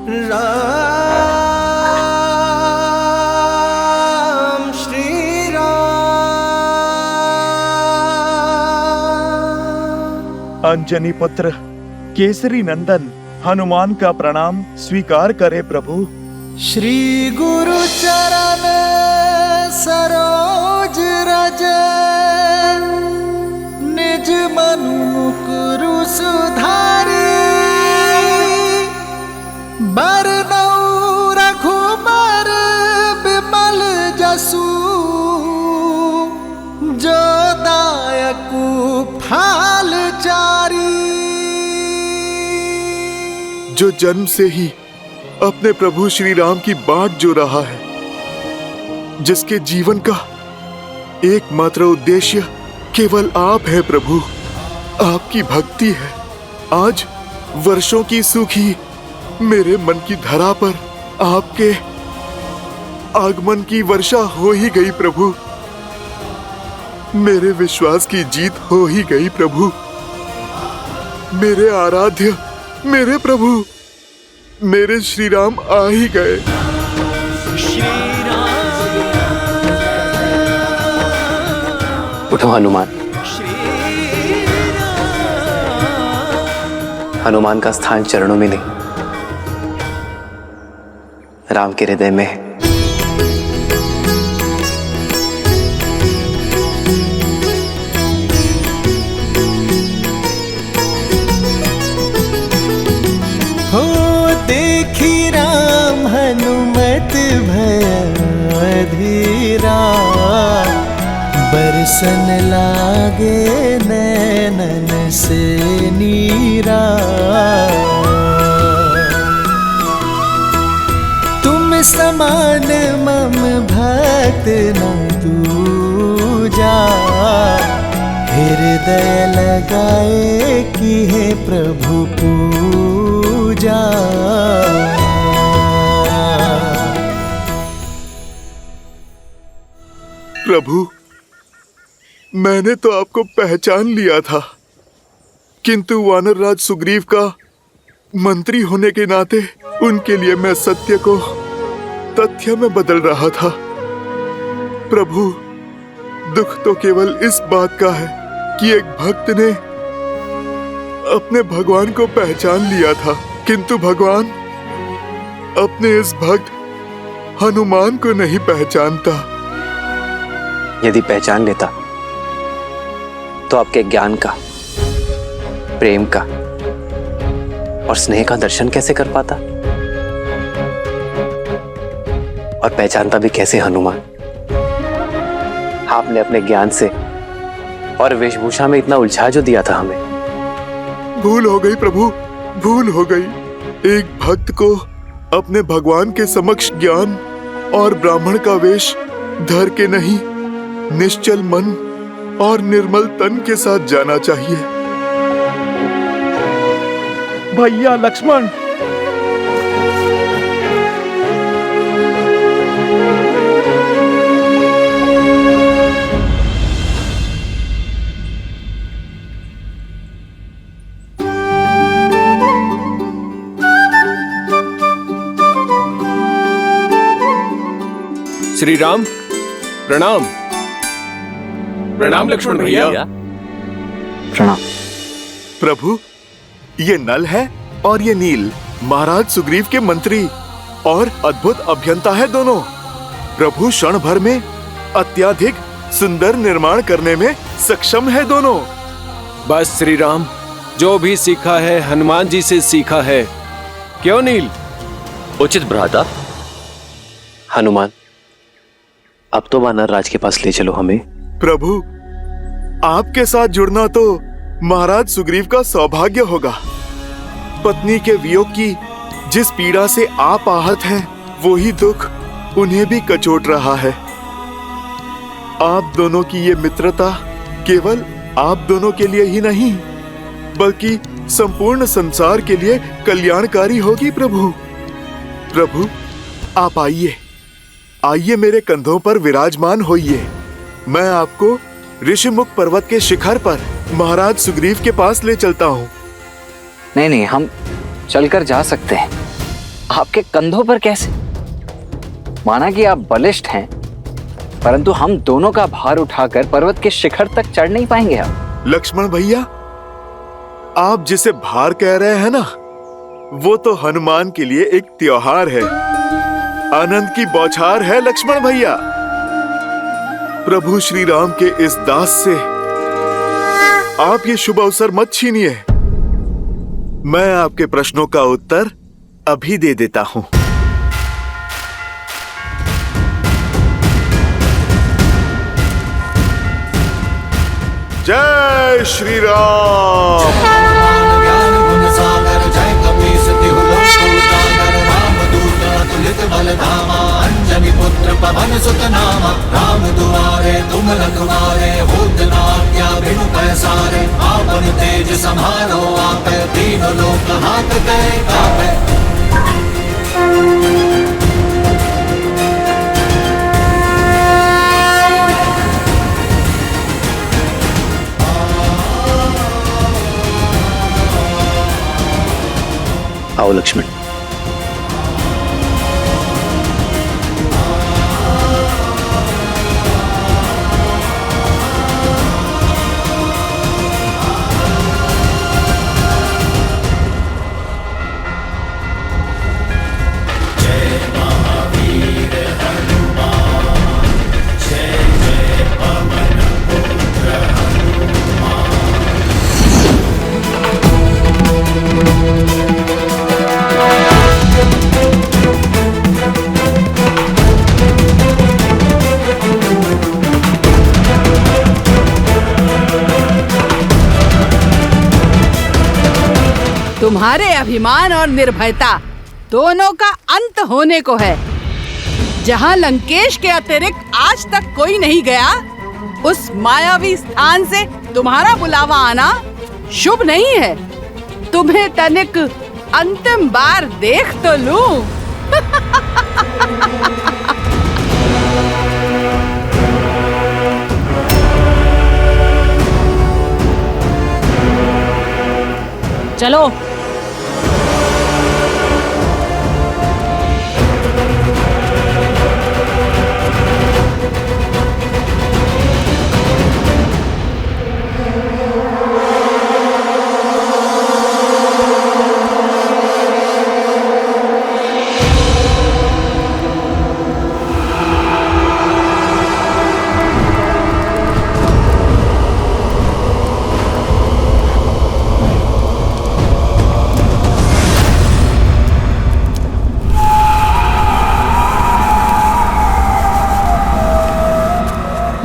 राम श्री राम। अंजनी पुत्र केसरी नंदन हनुमान का प्रणाम स्वीकार करे प्रभु। श्री गुरु चरण सरोज रज निज मनु मुकुरु सुधारी बरनउँ रघुबर बिमल जसु जो दायकु फाल चारी। जो जन्म से ही अपने प्रभु श्री राम की बाट जो रहा है, जिसके जीवन का एकमात्र उद्देश्य केवल आप है प्रभु, आपकी भक्ति है। आज वर्षों की सूखी मेरे मन की धरा पर आपके आगमन की वर्षा हो ही गई प्रभु। मेरे विश्वास की जीत हो ही गई प्रभु। मेरे आराध्य, मेरे प्रभु, मेरे श्री राम आ ही गए। उठो हनुमान। हनुमान का स्थान चरणों में नहीं, राम के हृदय में है। हो देखी राम हनुमत भया धीरा बरसन लागे नैनन से नीरा। तुम समान मम भक्त न दूजा हृदय लगाए कि हे प्रभु पूजा। प्रभु, मैंने तो आपको पहचान लिया था, किंतु वानर राज सुग्रीव का मंत्री होने के नाते उनके लिए मैं सत्य को तथ्य में बदल रहा था। प्रभु, दुख तो केवल इस बात का है कि एक भक्त ने अपने भगवान को पहचान लिया था, किंतु भगवान अपने इस भक्त हनुमान को नहीं पहचानता। यदि पहचान लेता तो आपके ज्ञान का, प्रेम का और स्नेह का दर्शन कैसे कर पाता, और पहचानता भी कैसे हनुमान। आपने अपने ज्ञान से और वेशभूषा में इतना उलझा जो दिया था हमें। भूल हो गई प्रभु, भूल हो गई। एक भक्त को अपने भगवान के समक्ष ज्ञान और ब्राह्मण का वेश धर के नहीं, निश्चल मन और निर्मल तन के साथ जाना चाहिए। भैया लक्ष्मण, श्री राम प्रणाम। प्रणाम लक्ष्मण भैया। प्रणाम। प्रभु, ये नल है और ये नील महाराज सुग्रीव के मंत्री और अद्भुत अभियंता है दोनों। प्रभु क्षण भर में अत्याधिक सुंदर निर्माण करने में सक्षम है दोनों। बस श्री राम, जो भी सीखा है हनुमान जी से सीखा है, क्यों नील? उचित भ्राता। हनुमान, अब तो वानर राज के पास ले चलो हमें। प्रभु, आपके साथ जुड़ना तो महाराज सुग्रीव का सौभाग्य होगा। पत्नी के वियोग की जिस पीड़ा से आप आहत हैं, वही दुख उन्हें भी कचोट रहा है। आप दोनों की ये मित्रता केवल आप दोनों के लिए ही नहीं, बल्कि संपूर्ण संसार के लिए कल्याणकारी होगी। प्रभु, प्रभु आप आइए, आइए मेरे कंधों पर विराजमान होइए। मैं आपको ऋषिमुख पर्वत के शिखर पर महाराज सुग्रीव के पास ले चलता हूँ। नहीं नहीं, हम चलकर जा सकते हैं। आपके कंधों पर कैसे? माना कि आप बलिष्ठ हैं, परंतु हम दोनों का भार उठाकर पर्वत के शिखर तक चढ़ नहीं पाएंगे आप। लक्ष्मण भैया, आप जिसे भार कह रहे हैं ना, वो तो हनुमान के लिए एक त्योहार है, आनंद की बौछार है लक्ष्मण भैया। प्रभु श्री राम के इस दास से आप ये शुभ अवसर मत छीनिए। मैं आपके प्रश्नों का उत्तर अभी दे देता हूं। जय श्री राम। अंजनी पुत्र पवन सुत नामा, राम दुआरे तुम रखवारे, होत न आज्ञा बिनु पैसारे, आपन तेज समारो आपे, तीनों लोक हाथ कह कापे। आओ लक्ष्मण। तुम्हारे अभिमान और निर्भयता दोनों का अंत होने को है। जहां लंकेश के अतिरिक्त आज तक कोई नहीं गया, उस मायावी स्थान से तुम्हारा बुलावा आना शुभ नहीं है। तुम्हें तनिक अंतिम बार देख तो लूं। चलो।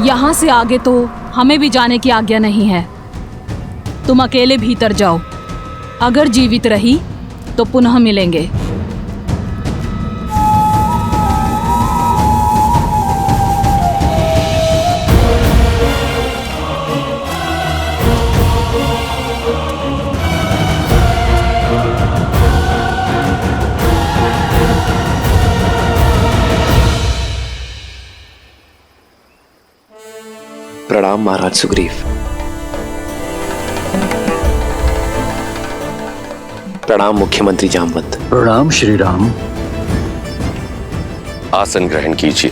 यहाँ से आगे तो हमें भी जाने की आज्ञा नहीं है। तुम अकेले भीतर जाओ। अगर जीवित रही तो पुनः मिलेंगे। प्रणाम महाराज सुग्रीव। प्रणाम मुख्यमंत्री जामवंत। प्रणाम श्री राम। आसन ग्रहण कीजिए।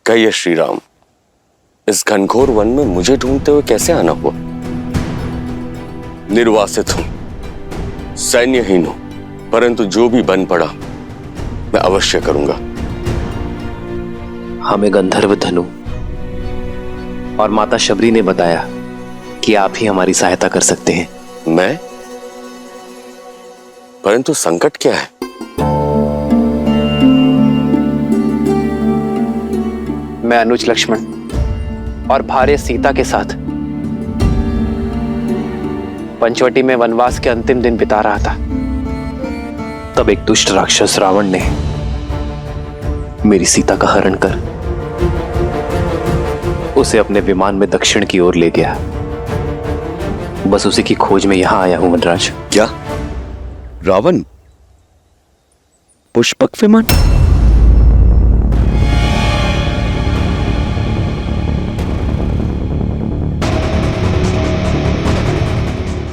कहिए श्री राम, इस घनघोर वन में मुझे ढूंढते हुए कैसे आना हुआ? निर्वासित हूं, सैन्यहीन हूं, परंतु जो भी बन पड़ा मैं अवश्य करूंगा। हमें गंधर्व धनु और माता शबरी ने बताया कि आप ही हमारी सहायता कर सकते हैं। मैं? परंतु संकट क्या है? मैं अनुज लक्ष्मण और भार्य सीता के साथ पंचवटी में वनवास के अंतिम दिन बिता रहा था। तब एक दुष्ट राक्षस रावण ने मेरी सीता का हरण कर उसे अपने विमान में दक्षिण की ओर ले गया। बस उसी की खोज में यहां आया हूं वनराज। क्या? रावण? पुष्पक विमान?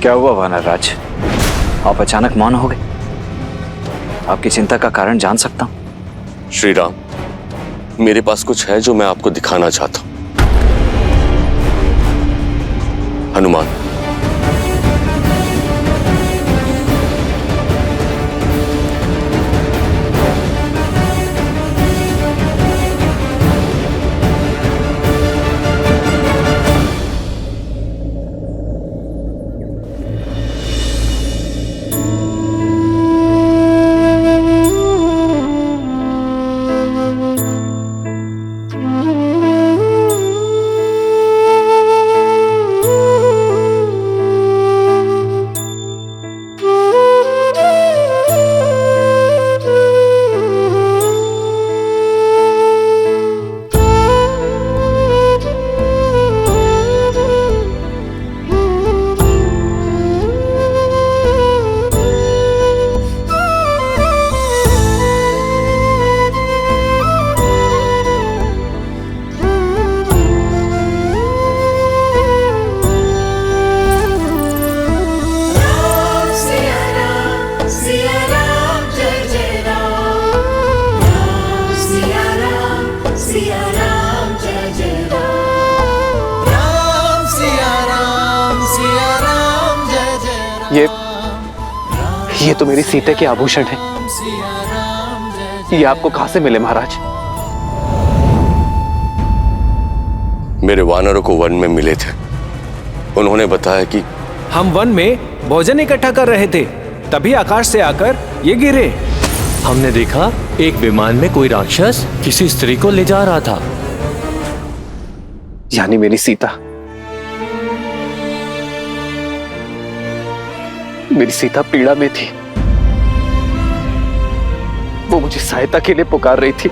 क्या हुआ वानरराज? आप अचानक मौन हो गए। आपकी चिंता का कारण जान सकता हूं? श्री राम, मेरे पास कुछ है जो मैं आपको दिखाना चाहता हूं। हनुमान, ये तो मेरी सीता के आभूषण है। ये आपको कहां से मिले महाराज? मेरे वानरों को वन में मिले थे। उन्होंने बताया कि हम वन में भोजन इकट्ठा कर रहे थे, तभी आकाश से आकर ये गिरे। हमने देखा एक विमान में कोई राक्षस किसी स्त्री को ले जा रहा था। यानी मेरी सीता, मेरी सीता पीड़ा में थी। वो मुझे सहायता के लिए पुकार रही थी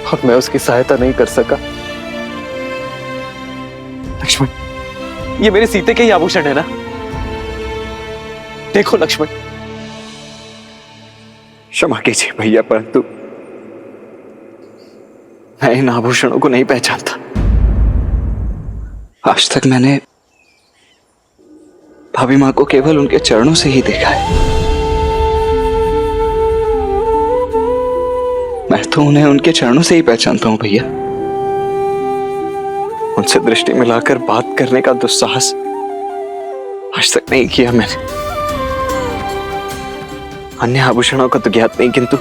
और मैं उसकी सहायता नहीं कर सका। लक्ष्मण, ये मेरे सीते के ही आभूषण है ना? देखो लक्ष्मण। क्षमा कीजिए भैया, परंतु मैं इन आभूषणों को नहीं पहचानता। आज तक मैंने भाभी माँ को केवल उनके चरणों से ही देखा है। मैं तो उन्हें उनके चरणों से ही पहचानता हूं भैया। उनसे दृष्टि मिलाकर बात करने का दुस्साहस आज तक नहीं किया मैंने। अन्य आभूषणों का तो ज्ञात नहीं, किंतु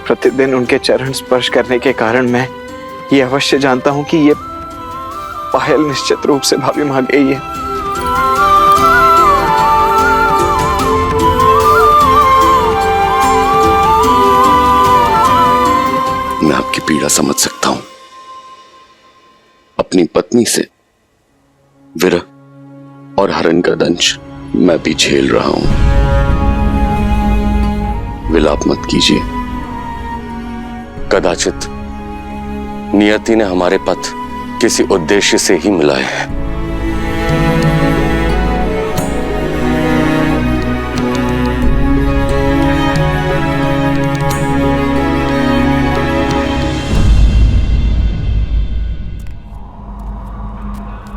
प्रतिदिन उनके चरण स्पर्श करने के कारण मैं ये अवश्य जानता हूं कि ये पायल निश्चित रूप से भाभी मां गई है। मैं आपकी पीड़ा समझ सकता हूं। अपनी पत्नी से विरह और हरण का दंश मैं भी झेल रहा हूं। विलाप मत कीजिए। कदाचित नियति ने हमारे पथ किसी उद्देश्य से ही मिलाए हैं।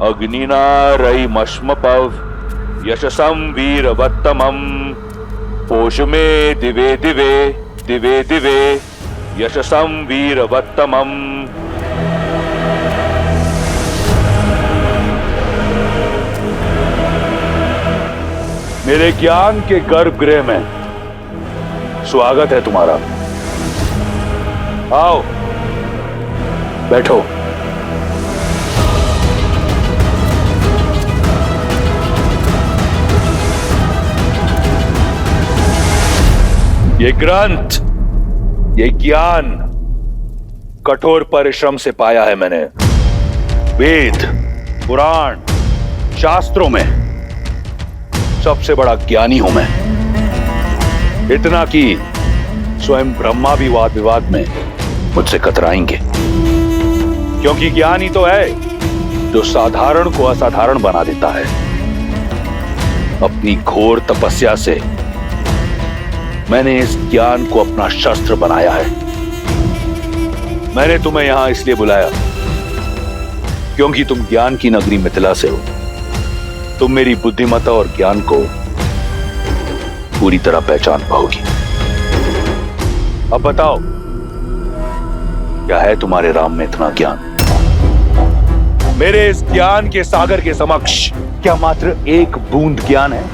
अग्निना रयिमश्मपव यशसं वीरवत्तमं पोषमे दिवे दिवे दिवे दिवे यशसं वीरवत्तमं। मेरे ज्ञान के गर्भगृह में स्वागत है तुम्हारा। आओ बैठो। ये ग्रंथ, ये ज्ञान कठोर परिश्रम से पाया है मैंने। वेद, पुराण, शास्त्रों में सबसे बड़ा ज्ञानी हूं मैं। इतना कि स्वयं ब्रह्मा भी वाद विवाद में मुझसे कतराएंगे, क्योंकि ज्ञान ही तो है जो साधारण को असाधारण बना देता है। अपनी घोर तपस्या से मैंने इस ज्ञान को अपना शस्त्र बनाया है। मैंने तुम्हें यहां इसलिए बुलाया क्योंकि तुम ज्ञान की नगरी मिथिला से हो। तुम मेरी बुद्धिमत्ता और ज्ञान को पूरी तरह पहचान पाओगी। अब बताओ, क्या है तुम्हारे राम में इतना ज्ञान? मेरे इस ज्ञान के सागर के समक्ष क्या मात्र एक बूंद ज्ञान है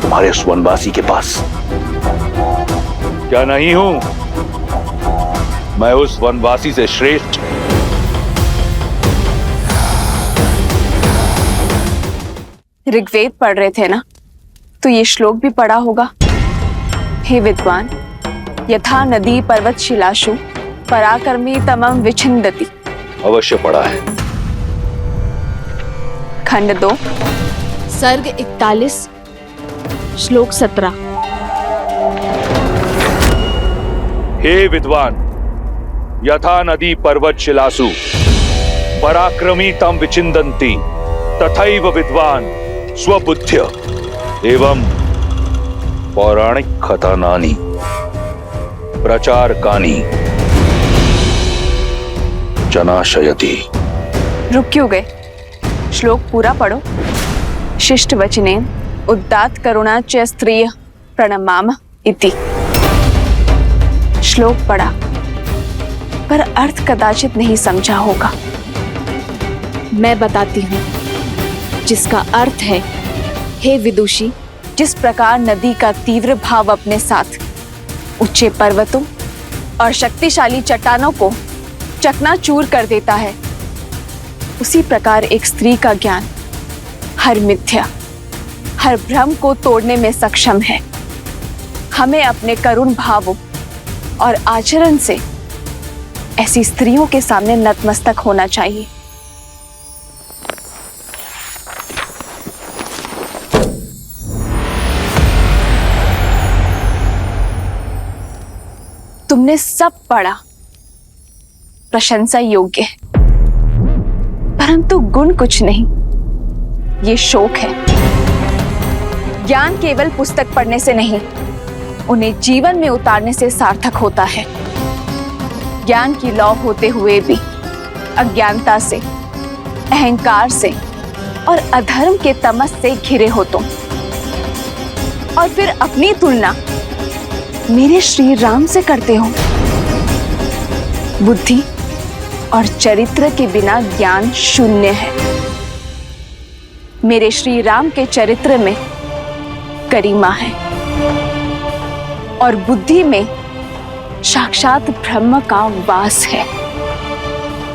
तुम्हारे उस वनवासी के पास? क्या नहीं हूं मैं उस वनवासी से श्रेष्ठ? ऋग्वेद पढ़ रहे थे ना, तो ये श्लोक भी पढ़ा होगा। हे विद्वान, यथा नदी पर्वत शिलाशु पराक्रमी तमम विछिन्दति। अवश्य पढ़ा है। खंड 2 सर्ग 41 श्लोक 17। हे विद्वान, यथा नदी पर्वत शिलासु पराक्रमी तम विचिन्दन्ति तथैव विद्वान स्वबुद्ध्य एवं पौराणिक कथानानि प्रचारकानि जनाशयति। रुक क्यों गए? श्लोक पूरा पढ़ो। शिष्ट वचनेन उदात्त करुणा च स्त्रिय प्रणमाम इति। श्लोक पढ़ा पर अर्थ कदाचित नहीं समझा होगा। मैं बताती हूँ, जिसका अर्थ है, हे विदुषी, जिस प्रकार नदी का तीव्र भाव अपने साथ ऊंचे पर्वतों और शक्तिशाली चट्टानों को चकनाचूर कर देता है, उसी प्रकार एक स्त्री का ज्ञान हर मिथ्या, हर भ्रम को तोड़ने में सक्षम है। हमें अपने करुण भावों और आचरण से ऐसी स्त्रियों के सामने नतमस्तक होना चाहिए। तुमने सब पढ़ा, प्रशंसा योग्य है, परंतु गुण कुछ नहीं। ये शोक है। ज्ञान केवल पुस्तक पढ़ने से नहीं, उन्हें जीवन में उतारने से सार्थक होता है। ज्ञान की लौ होते हुए भी अज्ञानता से, अहंकार से और अधर्म के तमस से घिरे हो तुम, और फिर अपनी तुलना मेरे श्री राम से करते हो। बुद्धि और चरित्र के बिना ज्ञान शून्य है। मेरे श्री राम के चरित्र में गरिमा है और बुद्धि में साक्षात ब्रह्म का वास है,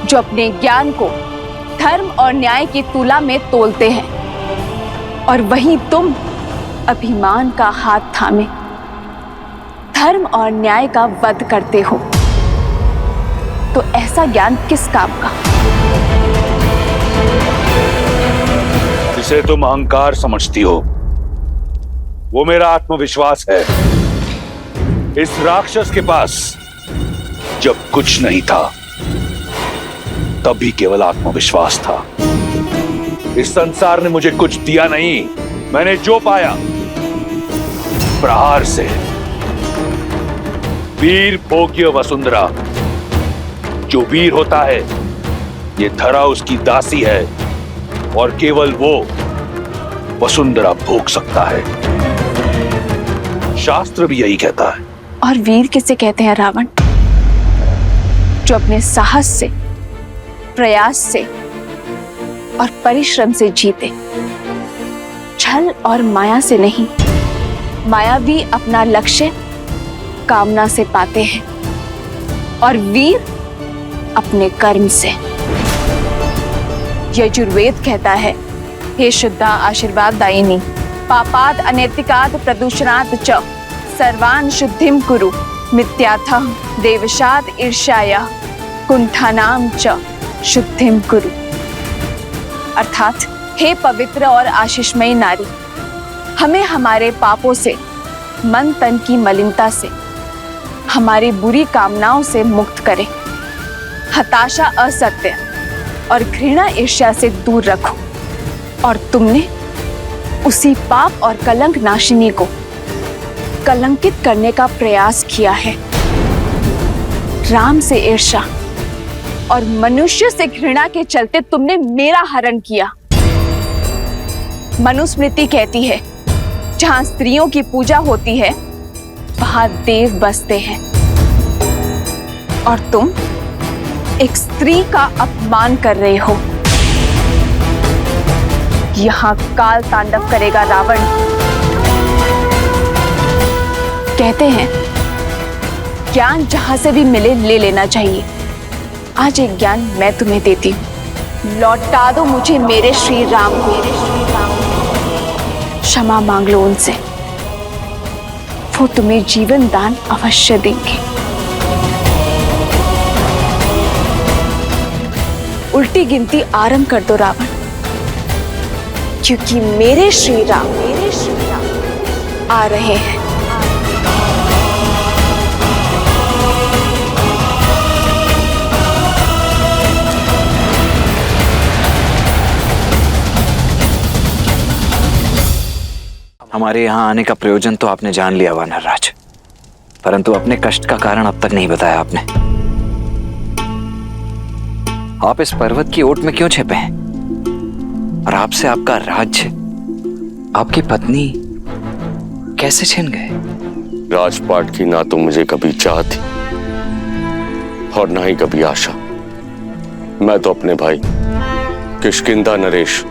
जो अपने ज्ञान को धर्म और न्याय की तुला में तोलते हैं, और वहीं तुम अभिमान का हाथ थामे धर्म और न्याय का वध करते हो। तो ऐसा ज्ञान किस काम का? जिसे तुम अहंकार समझती हो, वो मेरा आत्मविश्वास है। इस राक्षस के पास जब कुछ नहीं था, तब भी केवल आत्मविश्वास था। इस संसार ने मुझे कुछ दिया नहीं। मैंने जो पाया, प्रहार से। वीर भोग्य वसुंधरा। जो वीर होता है, ये धरा उसकी दासी है, और केवल वो वसुंधरा भोग सकता है। शास्त्र भी यही कहता है। और वीर किसे कहते हैं रावण? जो अपने साहस से, प्रयास से और परिश्रम से जीते, छल और माया से नहीं। माया भी अपना लक्ष्य कामना से पाते हैं, और वीर अपने कर्म से। यजुर्वेद कहता है, हे शुद्धा आशीर्वाद दायिनी, पापाद अनैतिकाद प्रदूषणात् च सर्वान् शुद्धिम कुरु, मिथ्याथः देवशाद ईर्ष्याया कुंठानाम च शुद्धिम कुरु। अर्थात हे पवित्र और आशीषमयी नारी, हमें हमारे पापों से, मन तन की मलिनता से, हमारी बुरी कामनाओं से मुक्त करें। हताशा, असत्य और घृणा, ईर्ष्या से दूर रखो। और तुमने उसी पाप और कलंक नाशिनी को कलंकित करने का प्रयास किया है। राम से ईर्ष्या और मनुष्य से घृणा के चलते तुमने मेरा हरण किया। मनुस्मृति कहती है, जहां स्त्रियों की पूजा होती है वहां देव बसते हैं, और तुम एक स्त्री का अपमान कर रहे हो। यहां काल तांडव करेगा रावण। कहते हैं ज्ञान जहां से भी मिले ले लेना चाहिए। आज एक ज्ञान मैं तुम्हें देती हूं। लौटा दो मुझे मेरे श्री राम को। क्षमा मांग लो उनसे, वो तुम्हें जीवन दान अवश्य देंगे। उल्टी गिनती आरंभ कर दो रावण, क्योंकि मेरे श्री राम आ रहे हैं। हमारे यहाँ आने का प्रयोजन तो आपने जान लिया वानर राज, परंतु अपने कष्ट का कारण अब तक नहीं बताया आपने। आप इस पर्वत की ओट में क्यों छिपे हैं? और आपसे आपका राज्य, आपकी पत्नी कैसे छिन गए? राजपाट की ना तो मुझे कभी चाह थी और ना ही कभी आशा। मैं तो अपने भाई किष्किंधा नरेश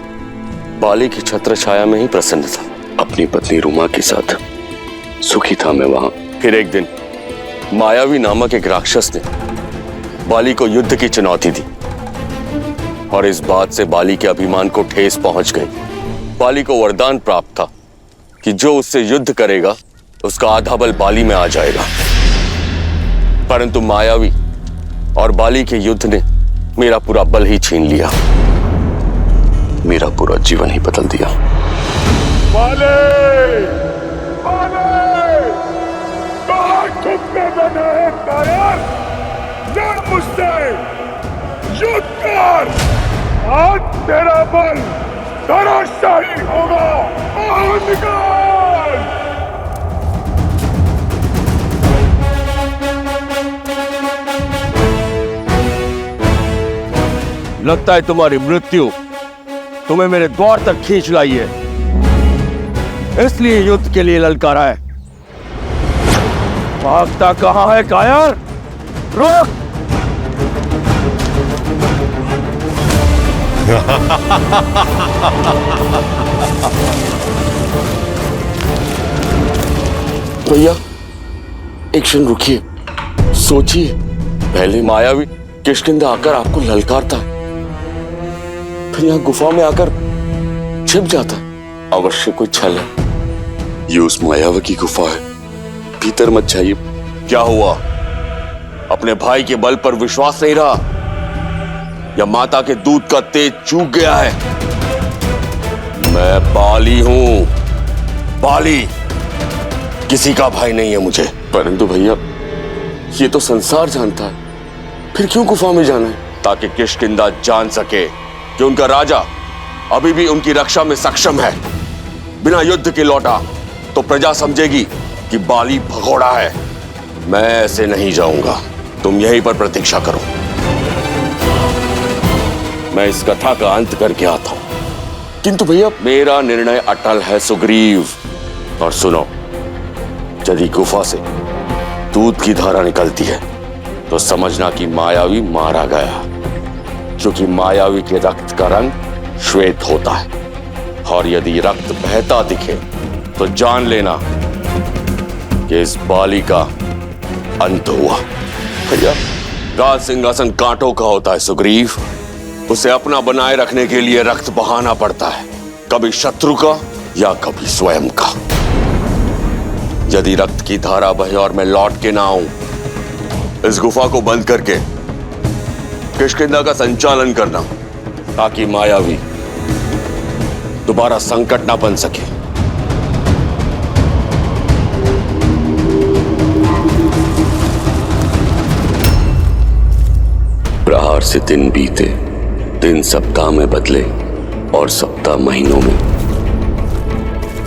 बाली की छत्र छाया में ही प्रसन्न था। अपनी पत्नी रुमा के साथ सुखी था मैं वहां। फिर एक दिन मायावी नामक एक राक्षस ने बाली को युद्ध की चुनौती दी और इस बात से बाली के अभिमान को ठेस पहुंच गई। बाली को वरदान प्राप्त था कि जो उससे युद्ध करेगा उसका आधा बल बाली में आ जाएगा, परंतु मायावी और बाली के युद्ध ने मेरा पूरा बल ही छीन लिया, मेरा पूरा जीवन ही बदल दिया। बाले! कहाँ छुपके बैठा है कायर? लड़ मुझसे, युद्ध कर! आज तेरा बल धराशायी होगा। बाहर निकल! लगता है तुम्हारी मृत्यु तुम्हें मेरे द्वार तक खींच लाई है, इसलिए युद्ध के लिए ललकारा है। भागता कहां है कायर? रुक! भैया एक क्षण रुकिए, सोचिए। पहले मायावी किष्किंधा आकर आपको ललकारता है, फिर यहाँ गुफा में आकर छिप जाता है। अवश्य कोई छल है। ये उस मायावी की गुफा है, भीतर मत जाइए। क्या हुआ? अपने भाई के बल पर विश्वास नहीं रहा या माता के दूध का तेज चूक गया है? मैं बाली हूं, बाली, किसी का भाई नहीं है मुझे। परंतु भैया ये तो संसार जानता है, फिर क्यों गुफा में जाना है? ताकि किष्किंधा जान सके कि उनका राजा अभी भी उनकी रक्षा में सक्षम है। बिना युद्ध के लौटा तो प्रजा समझेगी कि बाली भगोड़ा है। मैं ऐसे नहीं जाऊंगा, तुम यहीं पर प्रतीक्षा करो, मैं इस कथा का अंत करके आता हूं। किंतु भैया मेरा निर्णय अटल है सुग्रीव। और सुनो, यदि गुफा से दूध की धारा निकलती है तो समझना कि मायावी मारा गया, क्योंकि मायावी के रक्त का रंग श्वेत होता है, और यदि रक्त बहता दिखे तो जान लेना कि इस बाली का अंत हुआ। भैया राज सिंहासन कांटों का होता है सुग्रीव, उसे अपना बनाए रखने के लिए रक्त बहाना पड़ता है, कभी शत्रु का या कभी स्वयं का। यदि रक्त की धारा बहे और मैं लौट के ना आऊं, इस गुफा को बंद करके किष्किंधा का संचालन करना, ताकि मायावी दोबारा संकट ना बन सके। प्रहार से दिन बीते, दिन सप्ताह में बदले और सप्ताह महीनों में।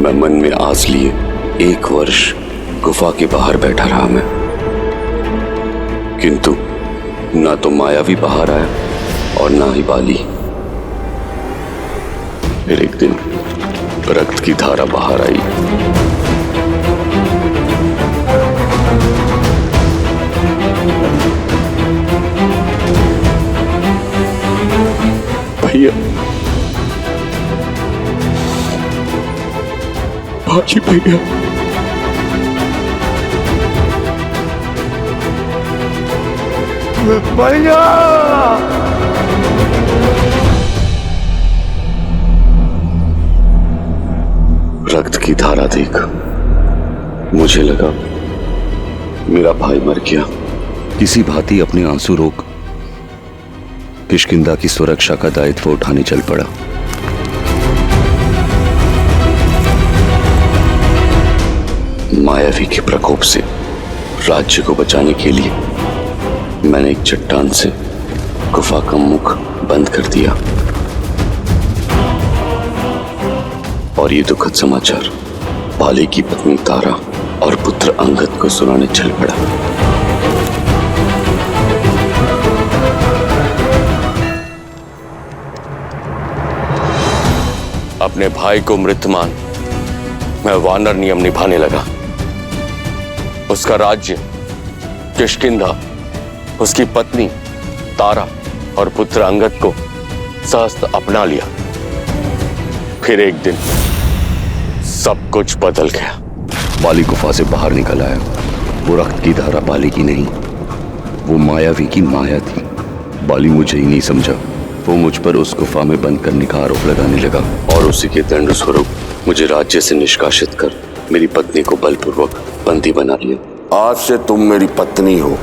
मैं मन में आस लिए 1 वर्ष गुफा के बाहर बैठा रहा मैं, किंतु ना तो मायावी बाहर आया और ना ही बाली। फिर एक दिन रक्त की धारा बाहर आई। भैया, बाकी भैया, भैया, रक्त की धारा देख मुझे लगा मेरा भाई मर गया। किसी भांति अपने आंसू रोक किष्किंधा की सुरक्षा का दायित्व उठाने चल पड़ा। मायावी के प्रकोप से राज्य को बचाने के लिए मैंने एक चट्टान से गुफा का मुख बंद कर दिया और ये दुखद समाचार बाली की पत्नी तारा और पुत्र अंगद को सुनाने चल पड़ा। अपने भाई को मृत मान मैं वानर नियम निभाने लगा। उसका राज्य किष्किंधा, उसकी पत्नी तारा और पुत्र अंगद को सहस्त्र अपना लिया। फिर एक दिन सब कुछ बदल गया। बाली गुफा से बाहर निकल आया। वो रक्त की धारा बाली की नहीं, वो मायावी की माया थी। बाली मुझे ही नहीं समझा। वो मुझ पर उस गुफा में बंद करने का आरोप लगाने लगा और उसी के दंड स्वरूप मुझे राज्य से निष्कासित कर मेरी पत्नी को बलपूर्वक बंदी बना लिया। आज से तुम मेरी पत्नी हो।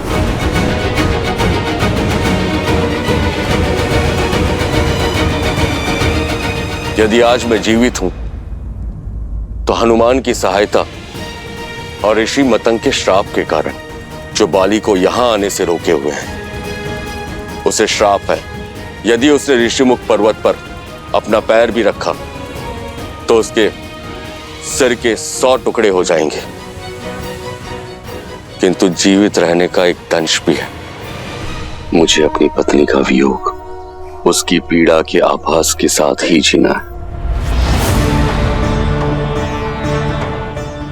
यदि आज मैं जीवित हूं तो हनुमान की सहायता और ऋषि मतंग के श्राप के कारण, जो बाली को यहां आने से रोके हुए हैं। उसे श्राप है, यदि उसने ऋषिमुख पर्वत पर अपना पैर भी रखा तो उसके सिर के 100 टुकड़े हो जाएंगे। किंतु जीवित रहने का एक दंश भी है। मुझे अपनी पत्नी का वियोग उसकी पीड़ा के आभास के साथ ही जीना है।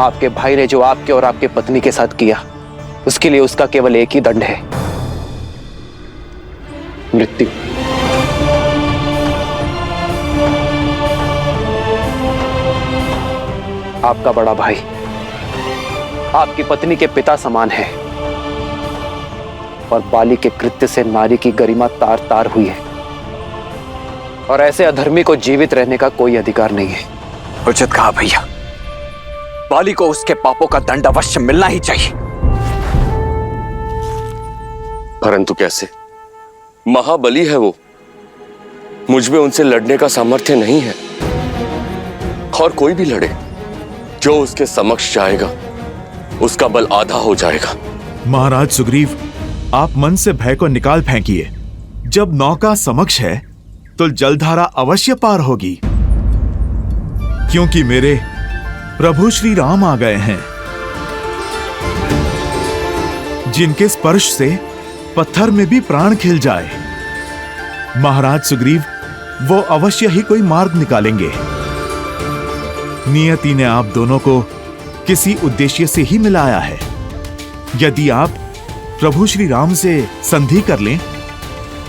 आपके भाई ने जो आपके और आपके पत्नी के साथ किया, उसके लिए उसका केवल एक ही दंड है, मृत्यु। आपका बड़ा भाई आपकी पत्नी के पिता समान है और बाली के कृत्य से नारी की गरिमा तार तार हुई है और ऐसे अधर्मी को जीवित रहने का कोई अधिकार नहीं है। उचित कहा भैया, बाली को उसके पापों का दंड अवश्य मिलना ही चाहिए। परंतु कैसे? महाबली है वो, मुझ में उनसे लड़ने का सामर्थ्य नहीं है। और कोई भी लड़े, जो उसके समक्ष जाएगा उसका बल आधा हो जाएगा। महाराज सुग्रीव, आप मन से भय को निकाल फेंकिए। जब नौका समक्ष है तो जलधारा अवश्य पार होगी, क्योंकि मेरे प्रभु श्री राम आ गए हैं, जिनके स्पर्श से पत्थर में भी प्राण खिल जाए। महाराज सुग्रीव, वो अवश्य ही कोई मार्ग निकालेंगे। नियति ने आप दोनों को किसी उद्देश्य से ही मिलाया है। यदि आप प्रभु श्री राम से संधि कर लें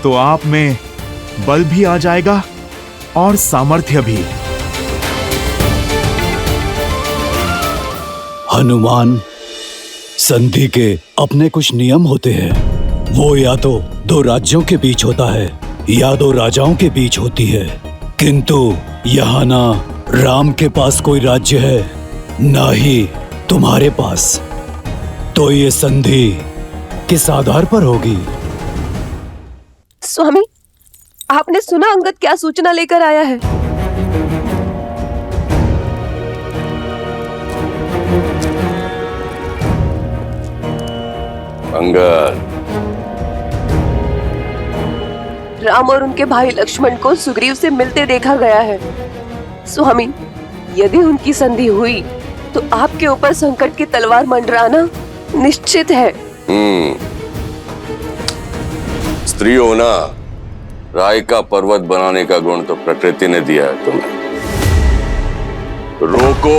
तो आप में बल भी आ जाएगा और सामर्थ्य भी। हनुमान, संधि के अपने कुछ नियम होते हैं। वो या तो दो राज्यों के बीच होता है या दो राजाओं के बीच होती है, किंतु यहाँ ना राम के पास कोई राज्य है, ना ही तुम्हारे पास। तो ये संधि किस आधार पर होगी? स्वामी, आपने सुना अंगद क्या सूचना लेकर आया है? अंगद, राम और उनके भाई लक्ष्मण को सुग्रीव से मिलते देखा गया है। स्वामी, यदि उनकी संधि हुई तो आपके ऊपर संकट की तलवार मंडराना निश्चित है। स्त्री हो ना, राय का पर्वत बनाने का गुण तो प्रकृति ने दिया है तुम्हें। रोको,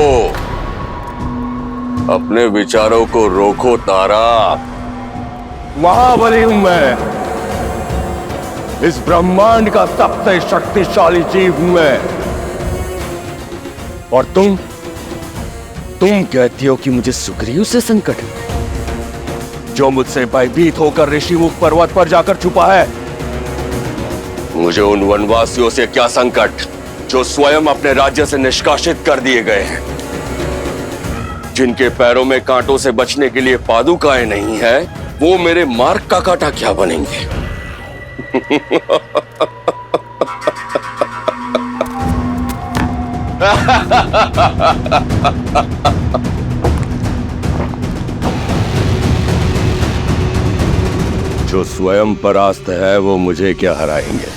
अपने विचारों को रोको तारा। महाबली हूं मैं, इस ब्रह्मांड का सबसे शक्तिशाली जीव हूं मैं। और तुम कहती हो कि मुझे सुग्रीव से संकट है, जो मुझसे भयभीत होकर ऋषिमुख पर्वत पर जाकर छुपा है। मुझे उन वनवासियों से क्या संकट जो स्वयं अपने राज्य से निष्कासित कर दिए गए हैं, जिनके पैरों में कांटों से बचने के लिए पादुकाएं नहीं है, वो मेरे मार्ग का कांटा क्या बनेंगे? जो स्वयं परास्त है वो मुझे क्या हराएंगे?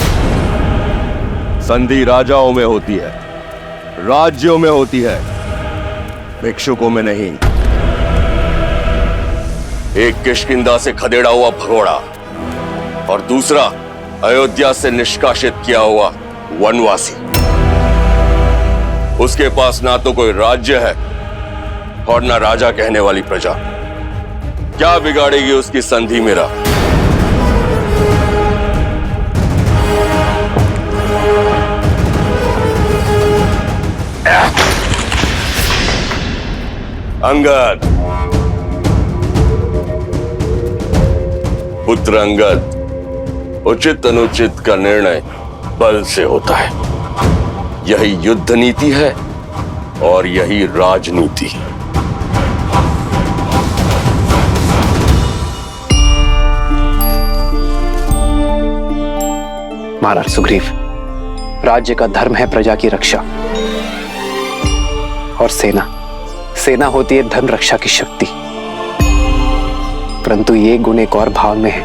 संधि राजाओं में होती है, राज्यों में होती है, भिक्षुकों में नहीं। एक किष्किंधा से खदेड़ा हुआ भगोड़ा और दूसरा अयोध्या से निष्कासित किया हुआ वनवासी। उसके पास ना तो कोई राज्य है और ना राजा कहने वाली प्रजा। क्या बिगाड़ेगी उसकी संधि मेरा? अंगद, पुत्र अंगद, उचित अनुचित का निर्णय बल से होता है। यही युद्ध नीति है और यही राजनीति। महाराज सुग्रीव, राज्य का धर्म है प्रजा की रक्षा, और सेना होती है धर्म रक्षा की शक्ति। परंतु ये गुण एक और भाव में है,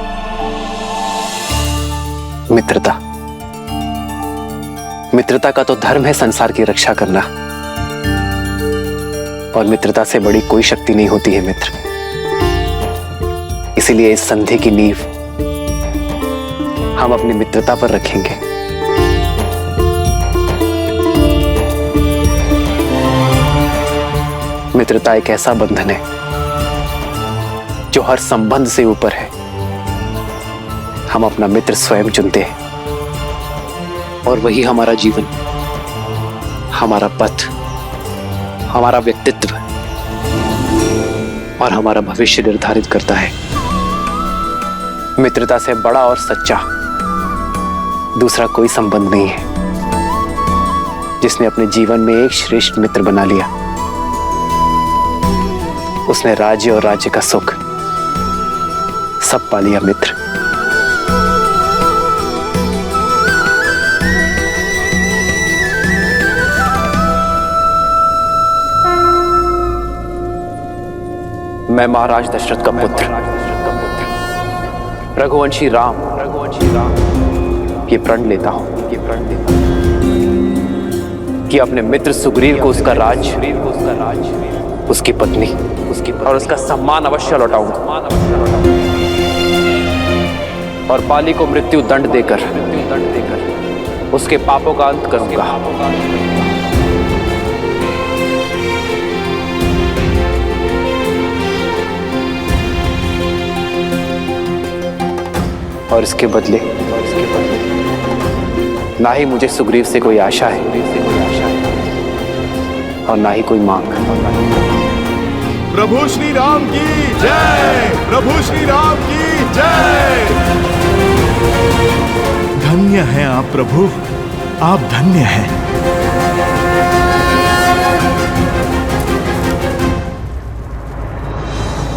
मित्रता का तो धर्म है संसार की रक्षा करना, और मित्रता से बड़ी कोई शक्ति नहीं होती है मित्र। इसीलिए इस संधि की नींव हम अपनी मित्रता पर रखेंगे। मित्रता एक ऐसा बंधन है जो हर संबंध से ऊपर है। हम अपना मित्र स्वयं चुनते हैं, और वही हमारा जीवन, हमारा पथ, हमारा व्यक्तित्व और हमारा भविष्य निर्धारित करता है। मित्रता से बड़ा और सच्चा दूसरा कोई संबंध नहीं है। जिसने अपने जीवन में एक श्रेष्ठ मित्र बना लिया, उसने राज्य और राज्य का सुख सब पा लिया मित्र। मैं महाराज दशरथ का पुत्र रघुवंशी राम ये प्रण लेता हूं कि अपने मित्र सुग्रीव को उसका राज, उसकी पत्नी और उसका सम्मान अवश्य लौटाऊंगा, और बाली को मृत्यु दंड देकर उसके पापों का अंत करूंगा। और इसके बदले ना ही मुझे सुग्रीव से कोई आशा है और ना ही कोई मांग। प्रभु श्री राम की जय, प्रभु श्री राम की जय। धन्य हैं आप प्रभु, आप धन्य हैं।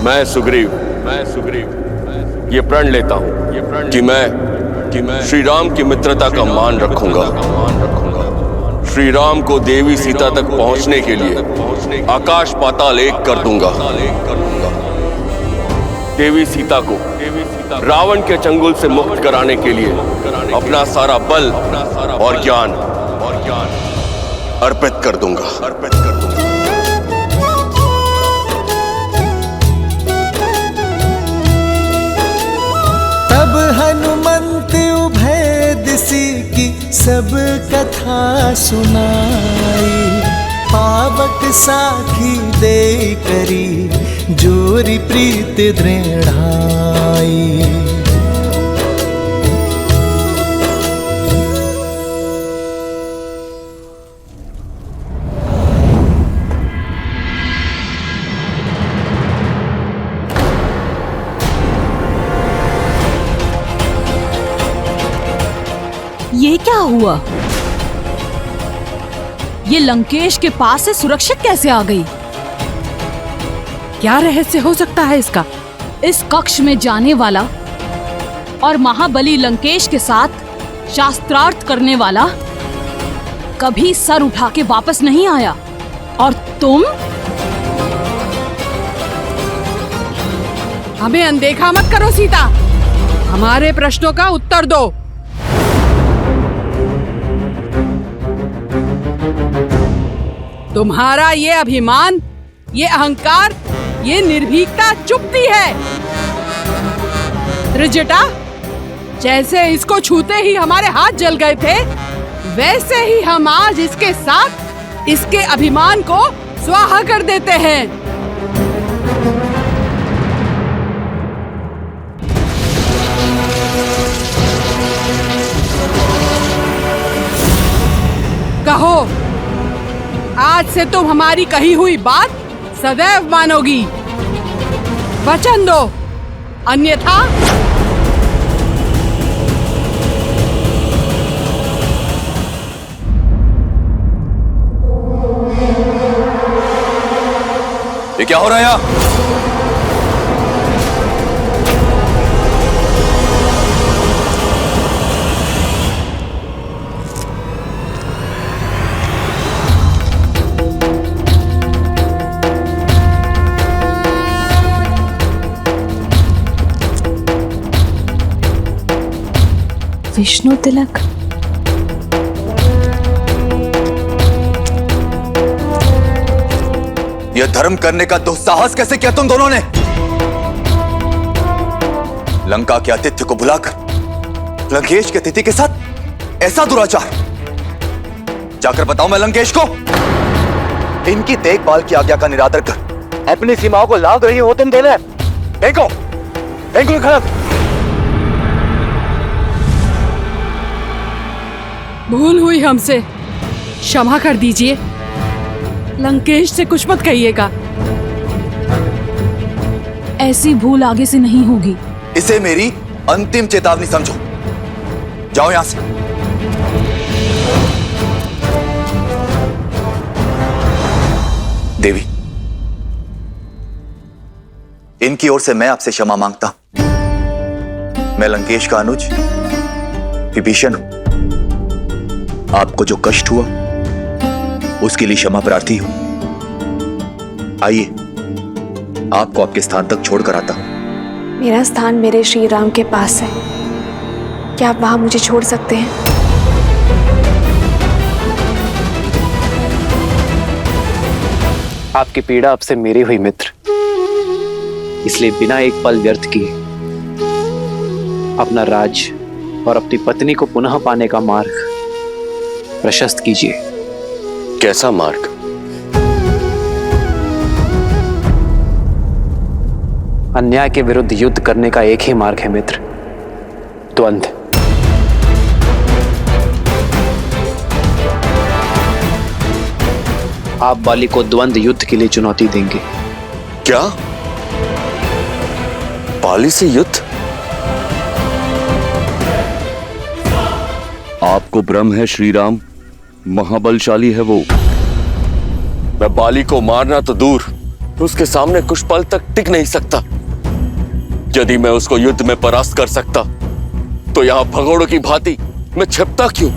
मैं सुग्रीव ये प्रण लेता हूं कि मैं श्री राम की मित्रता का मान रखूंगा। श्री राम को देवी सीता तक पहुंचने के लिए आकाश पाताल एक कर दूंगा। देवी सीता को रावण के चंगुल से मुक्त कराने के लिए अपना सारा बल और ज्ञान अर्पित कर दूंगा। तब हनुमंत सब कथा सुनाई, पावक साखी दे करी जोरी प्रीत दृढ़ाई। ये क्या हुआ? ये लंकेश के पास से सुरक्षित कैसे आ गई? क्या रहस्य हो सकता है इसका? इस कक्ष में जाने वाला और महाबली लंकेश के साथ शास्त्रार्थ करने वाला कभी सर उठा के वापस नहीं आया, और तुम? हमें अनदेखा मत करो सीता, हमारे प्रश्नों का उत्तर दो। तुम्हारा ये अभिमान, ये अहंकार, ये निर्भीकता चुभती है। त्रिजटा, जैसे इसको छूते ही हमारे हाथ जल गए थे, वैसे ही हम आज इसके साथ इसके अभिमान को स्वाहा कर देते हैं। कहो, आज से तुम हमारी कही हुई बात सदैव मानोगी। वचन दो, अन्यथा ये क्या हो रहा है यहाँ? विष्णु तिलक। यह धर्म करने का दुस्साहस कैसे किया तुम दोनों ने? लंका के आतिथ्य को बुलाकर लंकेश के अतिथि के साथ ऐसा दुराचार। जाकर बताओ मैं लंकेश को, इनकी देखभाल की आज्ञा का निरादर कर अपनी सीमाओं को लांघ रही होते देना। फेंको, फेंको खड़क। भूल हुई हमसे, क्षमा कर दीजिए। लंकेश से कुछ मत कहिएगा। ऐसी भूल आगे से नहीं होगी। इसे मेरी अंतिम चेतावनी समझो। जाओ यहां से। देवी, इनकी ओर से मैं आपसे क्षमा मांगता हूं। मैं लंकेश का अनुज विभीषण हूं। आपको जो कष्ट हुआ उसके लिए क्षमा प्रार्थी हूं। आइए, आपको आपके स्थान तक छोड़कर आता हूं। मेरा स्थान मेरे श्री राम के पास है, क्या आप वहां मुझे छोड़ सकते हैं? आपकी पीड़ा अब से मेरी हुई मित्र, इसलिए बिना एक पल व्यर्थ किए अपना राज और अपनी पत्नी को पुनः पाने का मार्ग प्रशस्त कीजिए। कैसा मार्ग? अन्याय के विरुद्ध युद्ध करने का एक ही मार्ग है मित्र, द्वंद्व। आप बाली को द्वंद्व युद्ध के लिए चुनौती देंगे। क्या? बाली से युद्ध? आपको भ्रम है श्री राम, महाबलशाली है वो। मैं बाली को मारना तो दूर, उसके सामने कुछ पल तक टिक नहीं सकता। यदि मैं उसको युद्ध में परास्त कर सकता तो यहां भगोड़ों की भांति मैं छिपता क्यों?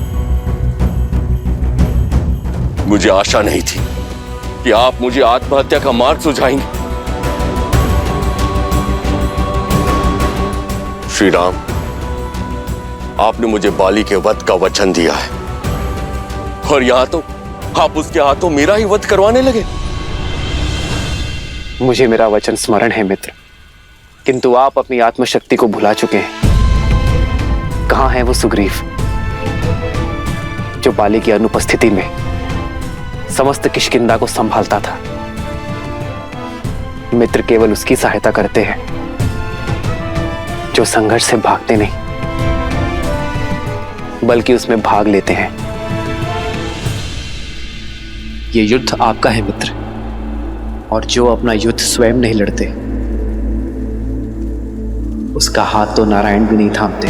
मुझे आशा नहीं थी कि आप मुझे आत्महत्या का मार्ग सुझाएंगे। श्री राम, आपने मुझे बाली के वध का वचन दिया है और यहां तो आप उसके हाथों मेरा ही वध करवाने लगे। मुझे मेरा वचन स्मरण है मित्र, किंतु आप अपनी आत्मशक्ति को भुला चुके हैं। कहां है वो सुग्रीव? जो बाली की अनुपस्थिति में समस्त किष्किंधा को संभालता था। मित्र केवल उसकी सहायता करते हैं जो संघर्ष से भागते नहीं बल्कि उसमें भाग लेते हैं। ये युद्ध आपका है मित्र, और जो अपना युद्ध स्वयं नहीं लड़ते उसका हाथ तो नारायण भी नहीं थामते।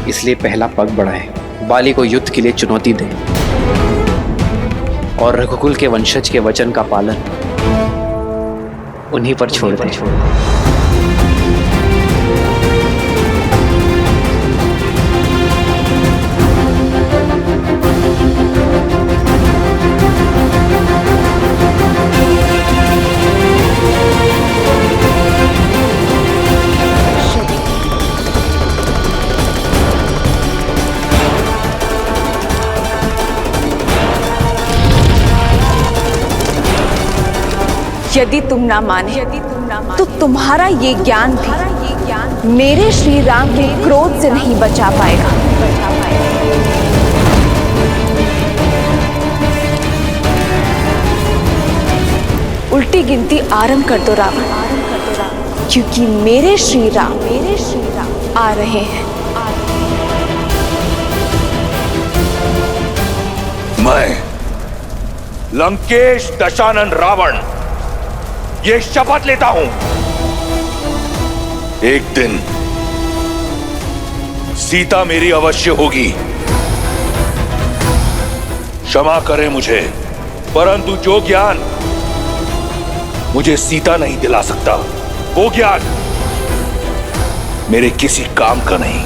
इसलिए पहला पग बढ़ाएं, बाली को युद्ध के लिए चुनौती दें और रघुकुल के वंशज के वचन का पालन उन्हीं पर छोड़ दें। यदि तुम ना माने तो तुम्हारा ये ज्ञान भी मेरे श्री राम के क्रोध से नहीं बचा पाएगा। उल्टी गिनती आरंभ कर दो रावण, क्योंकि मेरे श्री राम आ रहे हैं। मैं लंकेश दशानन रावण ये शपथ लेता हूं, एक दिन सीता मेरी अवश्य होगी। क्षमा करें मुझे, परंतु जो ज्ञान मुझे सीता नहीं दिला सकता वो ज्ञान मेरे किसी काम का नहीं।